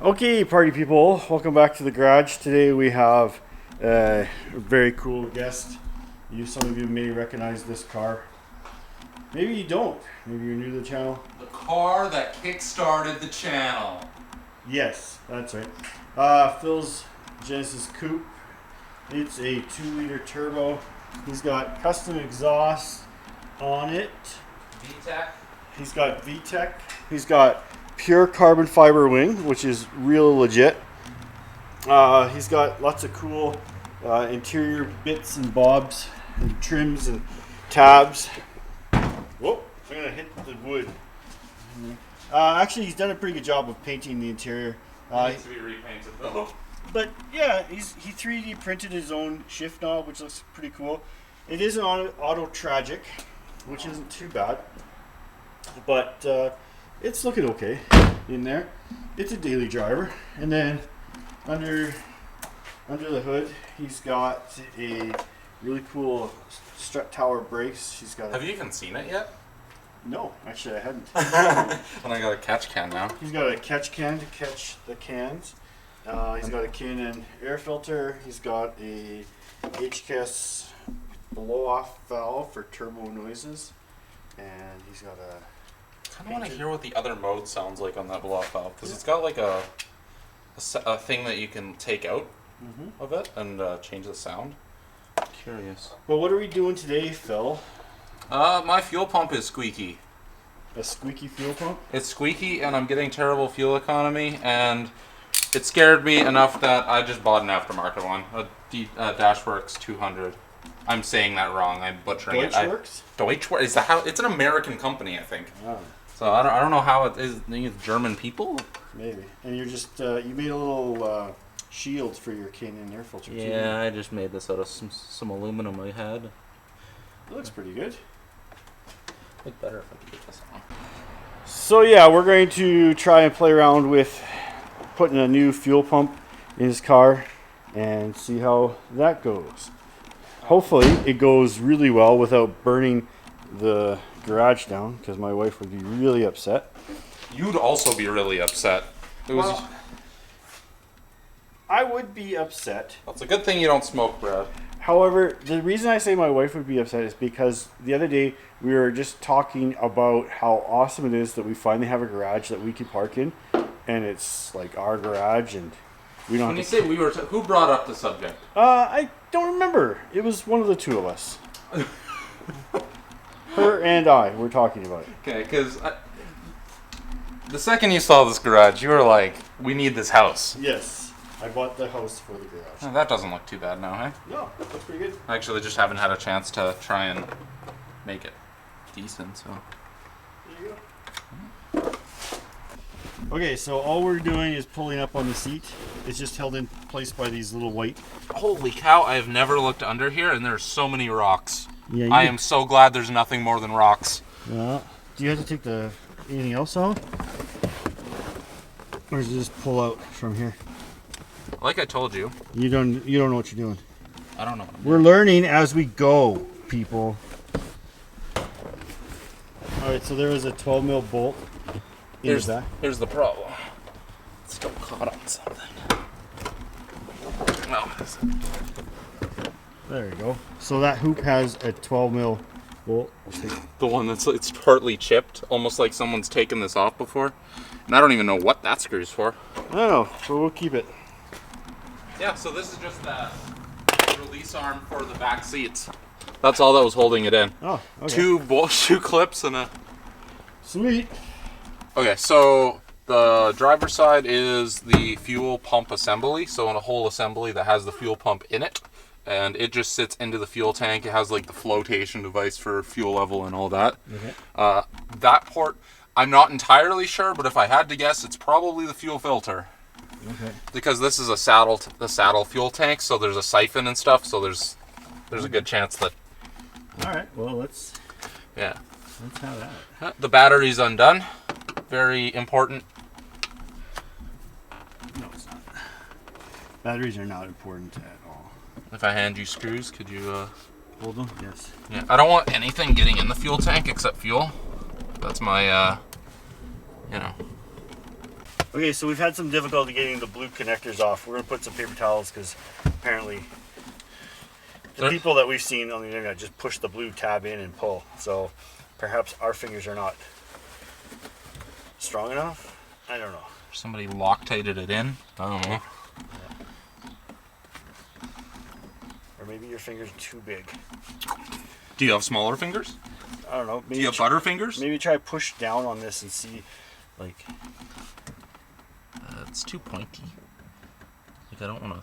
Okay, party people, welcome back to the garage. Today we have a very cool guest. Some of you may recognize this car. Maybe you don't. Maybe you're new to the channel. The car that kick-started the channel. Yes, that's right. Phil's Genesis Coupe. It's a 2-liter turbo. He's got custom exhaust on it. VTEC. He's got VTEC. He's got pure carbon fiber wing, which is real legit. He's got lots of cool interior bits and bobs and trims and tabs. Whoa, I'm gonna hit the wood. Actually, he's done a pretty good job of painting the interior. Needs to be repainted though. But yeah, he 3D printed his own shift knob, which looks pretty cool. It is an auto tragic, which isn't too bad, but it's looking okay in there. It's a daily driver. And then under the hood, he's got a really cool strut tower brakes. He's got. Have you even seen it yet? No, actually I hadn't. And I got a catch can now. He's got a catch can to catch the cans. He's got a K&N air filter. He's got a HKS blow-off valve for turbo noises, and he's got a. I kind of want to hear what the other mode sounds like on that blow-off valve, because it's got like a thing that you can take out of it and change the sound. Curious. Well, what are we doing today, Phil? My fuel pump is squeaky. A squeaky fuel pump? It's squeaky, and I'm getting terrible fuel economy, and it scared me enough that I just bought an aftermarket one, a Dashworks 200. I'm saying that wrong. I'm butchering it. Deutschworks? Deutschworks is it's an American company, I think. Oh, So I don't know how it is. I think it's German people. maybe. And you're just you made a little shield for your K&N air filter too. Yeah, I just made this out of some aluminum I had. It looks pretty good. Look better if I could get this on. So yeah, we're going to try and play around with putting a new fuel pump in his car and see how that goes. Hopefully it goes really well without burning the garage down, because my wife would be really upset. You'd also be really upset. Well, I would be upset. It's a good thing you don't smoke, Brad. However, the reason I say my wife would be upset is because the other day we were just talking about how awesome it is that we finally have a garage that we can park in, and it's like our garage, and we don't. When you say we were, who brought up the subject? I don't remember. It was one of the two of us. Her and I were talking about it. Okay, because the second you saw this garage, you were like, "We need this house." Yes, I bought the house for the garage. Oh, that doesn't look too bad now, hey? No, it looks pretty good. I actually just haven't had a chance to try and make it decent, so. There you go. Okay, so all we're doing is pulling up on the seat. It's just held in place by these little white. Holy cow, I have never looked under here, and there's so many rocks. Yeah, I am so glad there's nothing more than rocks. Yeah. Do you have to take anything else out? Or does it just pull out from here? Like I told you. You don't know what you're doing. I don't know. We're learning as we go, people. Alright, so there was a 12 mil bolt. Here's the problem. It's still caught on something. Oh, There you go. So that hoop has a 12 mil bolt. the one it's partly chipped, almost like someone's taken this off before. And I don't even know what that screw's for. I don't know, but we'll keep it. Yeah, so this is just the release arm for the back seats. That's all that was holding it in. Oh, okay. Two clips and a... Sweet. Okay, so the driver's side is the fuel pump assembly. So in a whole assembly that has the fuel pump in it. And it just sits into the fuel tank. It has like the flotation device for fuel level and all that. Okay. That port, I'm not entirely sure, but if I had to guess, it's probably the fuel filter. Okay. Because this is the saddle fuel tank, so there's a siphon and stuff, so there's a good chance that... Alright, well let's Yeah. have that. The battery's undone. Very important. No, it's not. Batteries are not important at all. If I hand you screws, could you Hold them? Yes. Yeah, I don't want anything getting in the fuel tank except fuel. That's my, Okay, so we've had some difficulty getting the blue connectors off. We're gonna put some paper towels because apparently the people that we've seen on the internet just push the blue tab in and pull. So perhaps our fingers are not strong enough. I don't know. Somebody Loctited it in. I don't know. Or maybe your fingers are too big. Do you have smaller fingers? I don't know. Maybe Do you have butter fingers? Maybe try push down on this and see, like. It's too pointy. Like I don't want to.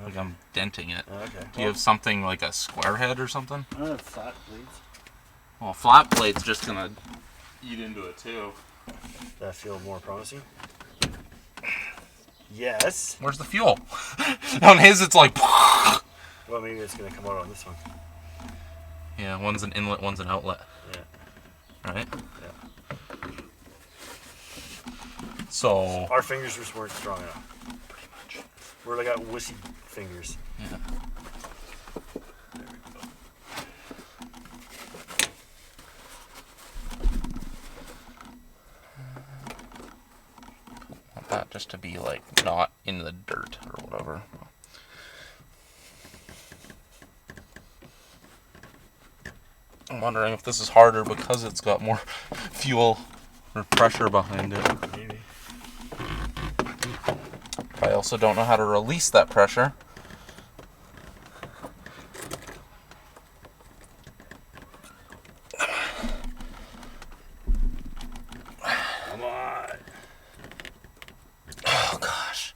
Like I'm denting it. Okay. Do you have something like a square head or something? I have flat blades. Well, flat blade's just gonna eat into it too. Does that feel more promising? Yes. Where's the fuel? On his, it's like. Well, maybe it's gonna come out on this one. Yeah, one's an inlet, one's an outlet. Yeah. Right? Yeah. So. Our fingers just weren't strong enough. Pretty much. We're like got wussy fingers. Yeah. There we go. Want that just to be like not in the dirt or whatever. I'm wondering if this is harder because it's got more fuel or pressure behind it. Maybe. I also don't know how to release that pressure. Come on. Oh gosh.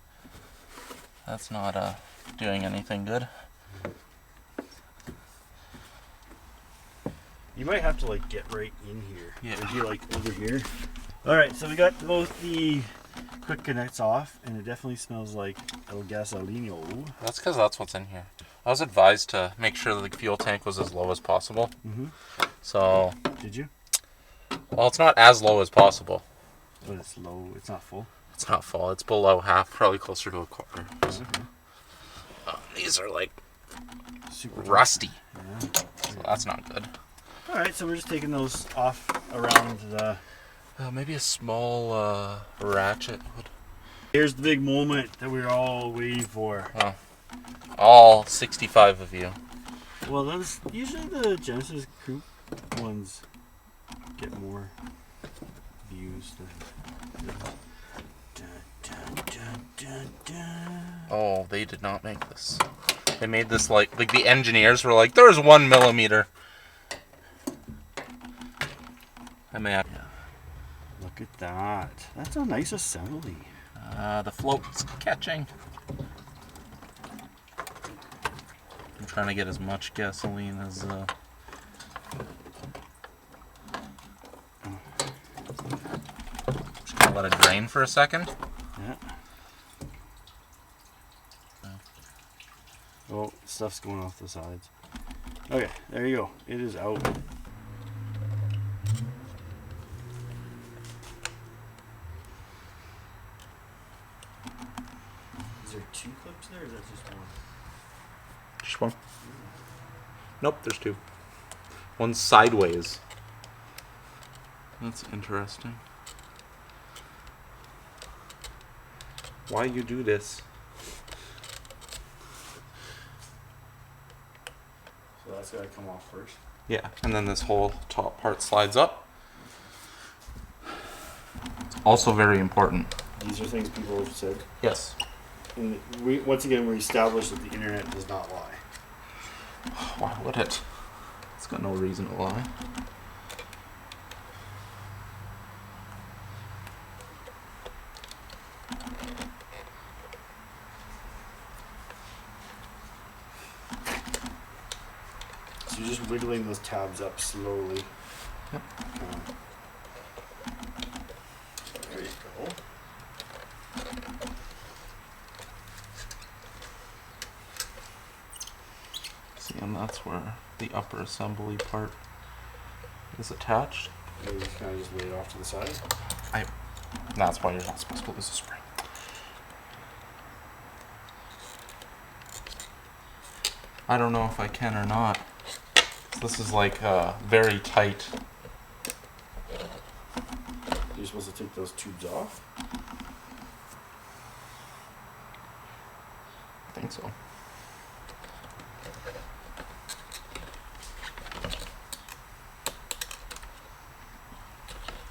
That's not doing anything good. You might have to like get right in here. Yeah. Or be like over here. Alright, so we got both the quick connects off, and it definitely smells like El Gasolino. That's because that's what's in here. I was advised to make sure that the fuel tank was as low as possible. Mm-hmm. So, Did you? well, it's not as low as possible. But it's low. It's not full. It's not full. It's below half, probably closer to a quarter. Okay. These are like Super rusty. Yeah. So that's not good. Alright, so we're just taking those off around the... Maybe a small ratchet would. Here's the big moment that we're all waiting for. Oh. All 65 of you. Well, that's usually the Genesis Coupe ones get more views than... Dun, dun, dun, dun, dun. Oh, they did not make this. They made this like the engineers were like, there's 1 millimeter. I may have. Look at that. That's a nice assembly. The float's catching. I'm trying to get as much gasoline as. Just gonna let it drain for a second. Yeah. Oh, stuff's going off the sides. Okay, there you go. It is out. Is there 2 clips there, or is that just one? Just one. Nope, there's 2. One's sideways. That's interesting. Why you do this? So that's got to come off first. Yeah, and then this whole top part slides up. It's also very important. These are things people have said. Yes. And once again, we established that the internet does not lie. Why would it? It's got no reason to lie. So you're just wiggling those tabs up slowly. Yep. There you go. See, and that's where the upper assembly part is attached. And you just kind of just lay it off to the side. That's why you're not supposed to lose a spring. I don't know if I can or not. This is like very tight. You're supposed to take those tubes off. think so.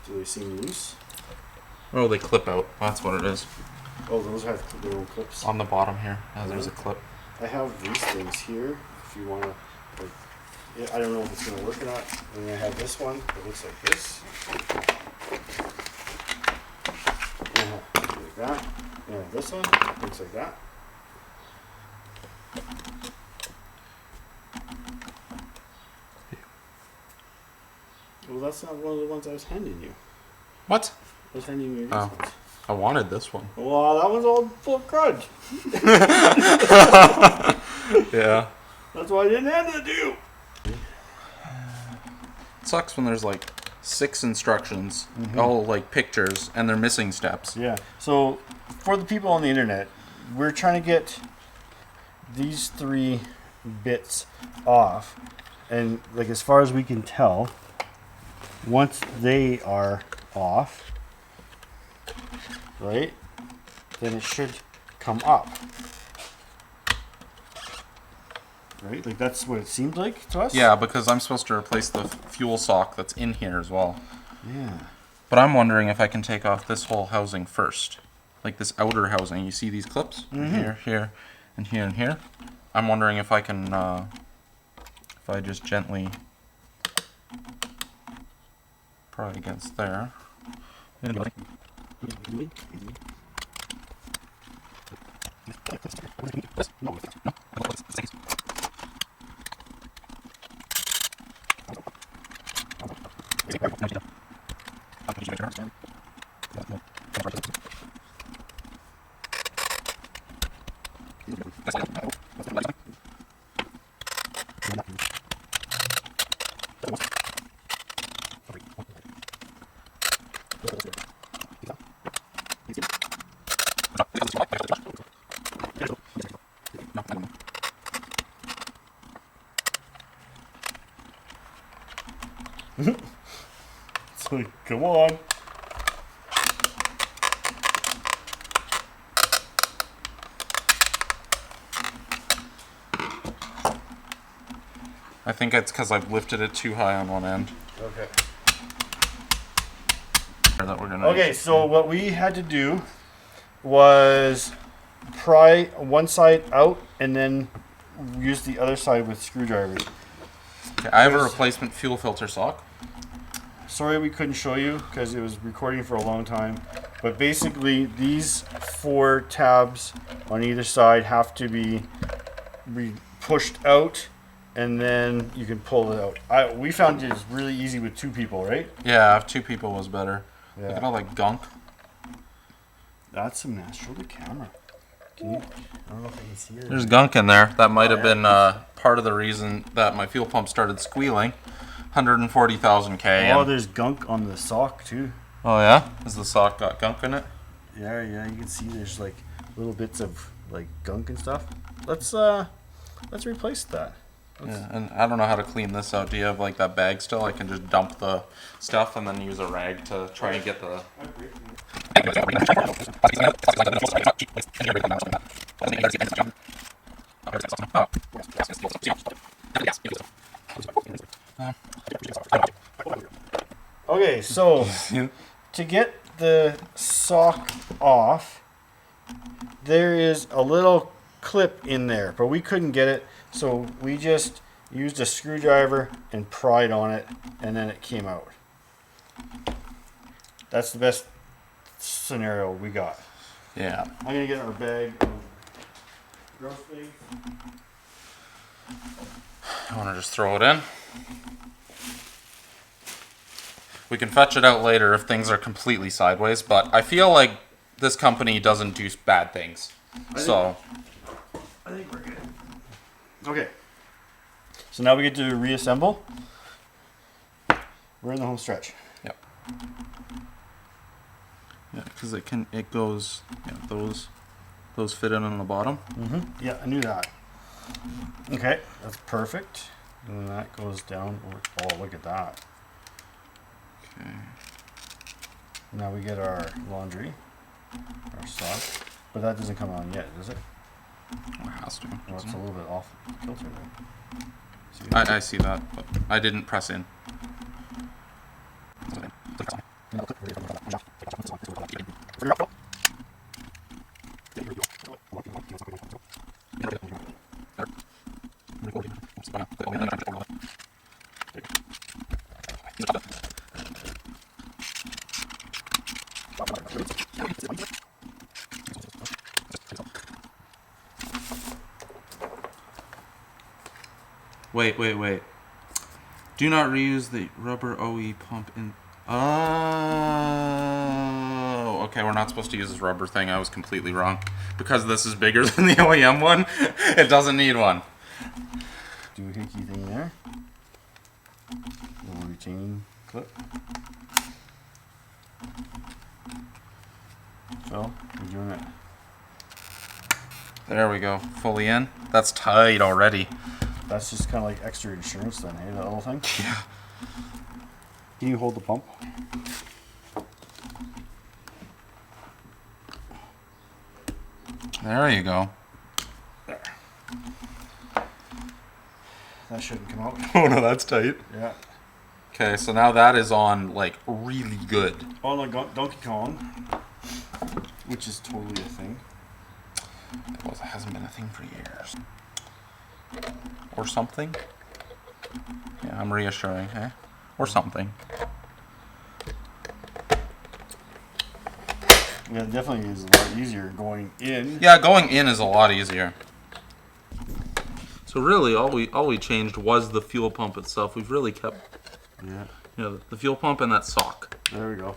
Do they seem loose? Oh, they clip out. That's what it is. Oh, those have their own clips. On the bottom here, there's a clip. I have these things here. If you want to, like, yeah, I don't know if it's gonna work or not. And then I have this one that looks like this. Like that. And this one looks like that. Well, that's not one of the ones I was handing you. What? I was handing you these Oh. ones. I wanted this one. Well, that one's all full of crud. Yeah. That's why I didn't hand it to you. It sucks when there's like 6 instructions, all like pictures, and they're missing steps. Yeah. So, for the people on the internet, we're trying to get these 3 bits off, and like as far as we can tell, once they are off, right, then it should come up. Right? Like that's what it seemed like to us? Yeah, because I'm supposed to replace the fuel sock that's in here as well. Yeah. But I'm wondering if I can take off this whole housing first. Like this outer housing. You see these clips? Here, here, and here, and here. I'm wondering if I can, if I just gently pry against there. So, come on. I think it's because I've lifted it too high on one end. Okay. That we're gonna Okay, so what we had to do was pry one side out and then use the other side with screwdrivers. Okay, I have a replacement fuel filter sock. Sorry we couldn't show you because it was recording for a long time. But basically these 4 tabs on either side have to be pushed out and then you can pull it out. We found it really easy with 2 people, right? Yeah, if 2 people was better. Yeah. Look at all that gunk. That's some nice. Show the camera. Can you? I don't know if I can see it. There's gunk in there. That might have yeah. been part of the reason that my fuel pump started squealing. 140,000 K. Oh, there's gunk on the sock too. Oh yeah? Has the sock got gunk in it? Yeah, you can see there's like little bits of like gunk and stuff. Let's replace that. Yeah, and I don't know how to clean this out. Do you have like that bag still? I can just dump the stuff and then use a rag to try and get the... Okay, so to get the sock off, there is a little clip in there, but we couldn't get it, so we just used a screwdriver and pried on it, and then it came out. That's the best scenario we got. Yeah. I'm gonna get our bag of gross things. I want to just throw it in. We can fetch it out later if things are completely sideways, but I feel like this company doesn't do bad things. I think we're good. Okay. So now we get to reassemble. We're in the home stretch. Yep. Yeah, because it goes, yeah, those fit in on the bottom. Mm-hmm. Yeah, I knew that. Okay, that's perfect. And then that goes down. Oh, look at that. Okay. Now we get our laundry, our sock. But that doesn't come on yet, does it? It has to. Oh, it's a little bit off kilter there. See? I see that, but I didn't press in. Wait. Do not reuse the rubber OE pump in... Oh, okay, we're not supposed to use this rubber thing. I was completely wrong. Because this is bigger than the OEM one, it doesn't need one. Do a hinky thing there. Little retaining clip. So, you're doing it. There we go, fully in. That's tight already. That's just kind of like extra insurance then, hey, that little thing? Yeah. Can you hold the pump? There you go. There. That shouldn't come out. Oh no, that's tight. Yeah. Okay, so now that is on, like, really good. On like Donkey Kong, which is totally a thing. It hasn't been a thing for years. Or something. Yeah, I'm reassuring, eh? Or something. Yeah, it definitely is a lot easier going in. Yeah, going in is a lot easier. So really, all we changed was the fuel pump itself. We've really kept, the fuel pump and that sock. There we go.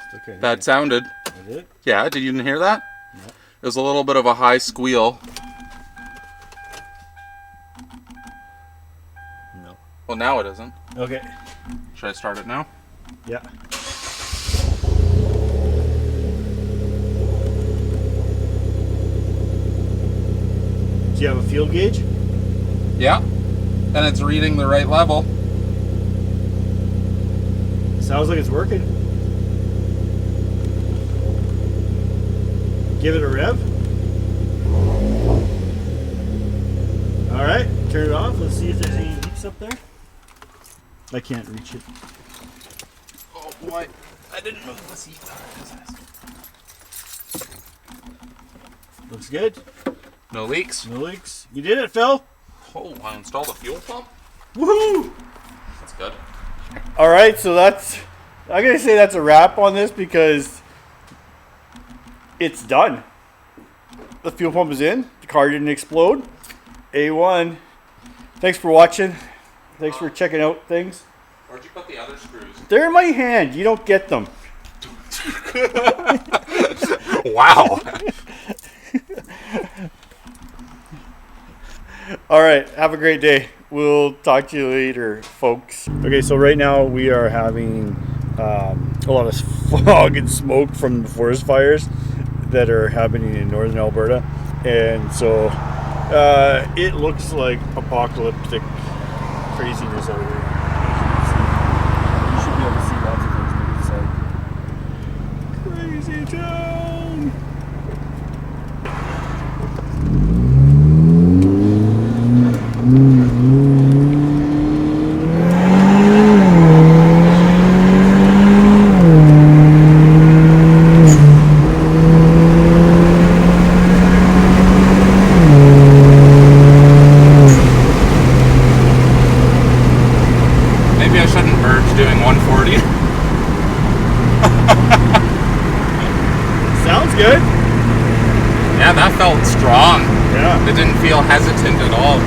Still can't hear That sounded. you. Did it? Yeah, did you hear that? No. It was a little bit of a high squeal. No. Well, now it isn't. Okay. Should I start it now? Yeah. Do you have a field gauge? Yeah. And it's reading the right level. Sounds like it's working. Give it a rev. All right, turn it off. Let's see if there's any leaks up there. I can't reach it. Oh boy, I didn't move the seat. Looks good. No leaks. No leaks. You did it, Phil. Oh, I installed a fuel pump. Woohoo! That's good. All right, so I'm gonna say that's a wrap on this because it's done. The fuel pump is in. The car didn't explode. A1. Thanks for watching. Thanks for checking out things. Where'd you put the other screws? They're in my hand. You don't get them. Wow. All right. Have a great day. We'll talk to you later, folks. Okay, so right now we are having a lot of fog and smoke from the forest fires that are happening in northern Alberta. And so it looks like apocalyptic craziness over there. You should be able to see lots of things, but it's like crazy town. Maybe I shouldn't urge doing 140. Sounds good. Yeah, that felt strong. Yeah. It didn't feel hesitant at all.